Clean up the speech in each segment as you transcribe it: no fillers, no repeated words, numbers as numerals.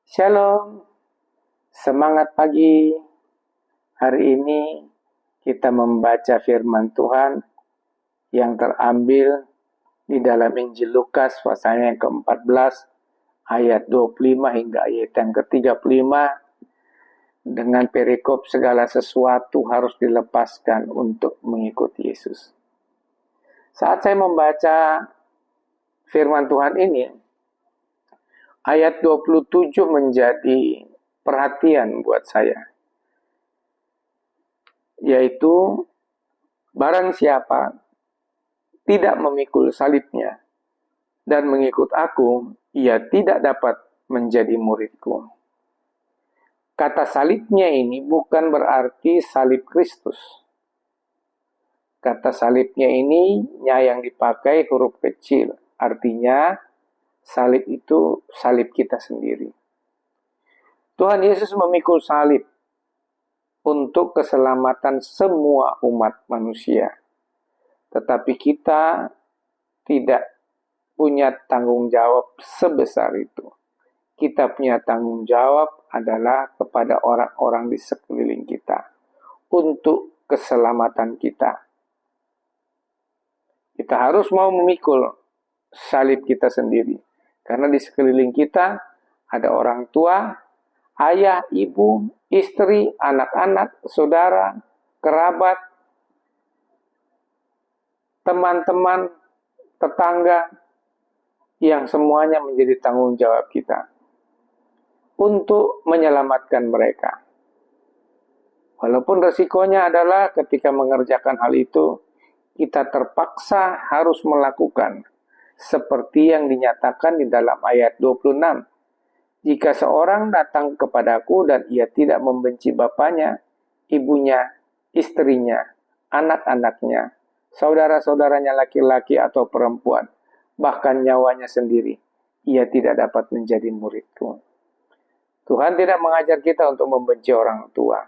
Shalom, semangat pagi. Hari ini kita membaca firman Tuhan yang terambil di dalam Injil Lukas pasalnya yang ke-14 ayat 25 hingga ayat yang ke-35 dengan perikop segala sesuatu harus dilepaskan untuk mengikuti Yesus. Saat saya membaca firman Tuhan ini, ayat 27 menjadi perhatian buat saya. Yaitu, barang siapa tidak memikul salibnya dan mengikut aku, ia tidak dapat menjadi muridku. Kata salibnya ini bukan berarti salib Kristus. Kata salibnya ini yang dipakai huruf kecil. Artinya, salib itu salib kita sendiri. Tuhan Yesus memikul salib untuk keselamatan semua umat manusia. Tetapi kita tidak punya tanggung jawab sebesar itu. Kita punya tanggung jawab adalah kepada orang-orang di sekeliling kita. Untuk keselamatan kita. Kita harus mau memikul salib kita sendiri. Karena di sekeliling kita ada orang tua, ayah, ibu, istri, anak-anak, saudara, kerabat, teman-teman, tetangga, yang semuanya menjadi tanggung jawab kita untuk menyelamatkan mereka. Walaupun resikonya adalah ketika mengerjakan hal itu, kita terpaksa harus melakukan seperti yang dinyatakan di dalam ayat 26. Jika seorang datang kepadaku dan ia tidak membenci bapaknya, ibunya, istrinya, anak-anaknya, saudara-saudaranya laki-laki atau perempuan, bahkan nyawanya sendiri, ia tidak dapat menjadi muridku. Tuhan tidak mengajar kita untuk membenci orang tua.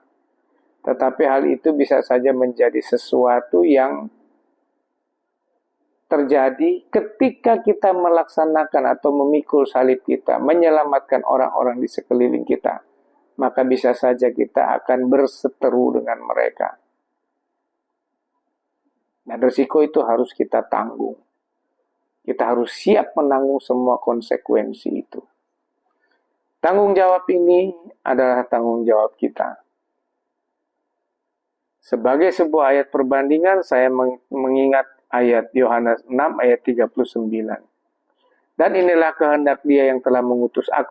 Tetapi hal itu bisa saja menjadi sesuatu yang terjadi ketika kita melaksanakan atau memikul salib kita, menyelamatkan orang-orang di sekeliling kita, maka bisa saja kita akan berseteru dengan mereka. Dan risiko itu harus kita tanggung. Kita harus siap menanggung semua konsekuensi itu. Tanggung jawab ini adalah tanggung jawab kita. Sebagai sebuah ayat perbandingan, saya mengingat ayat Yohanes 6 ayat 39. Dan inilah kehendak Dia yang telah mengutus aku,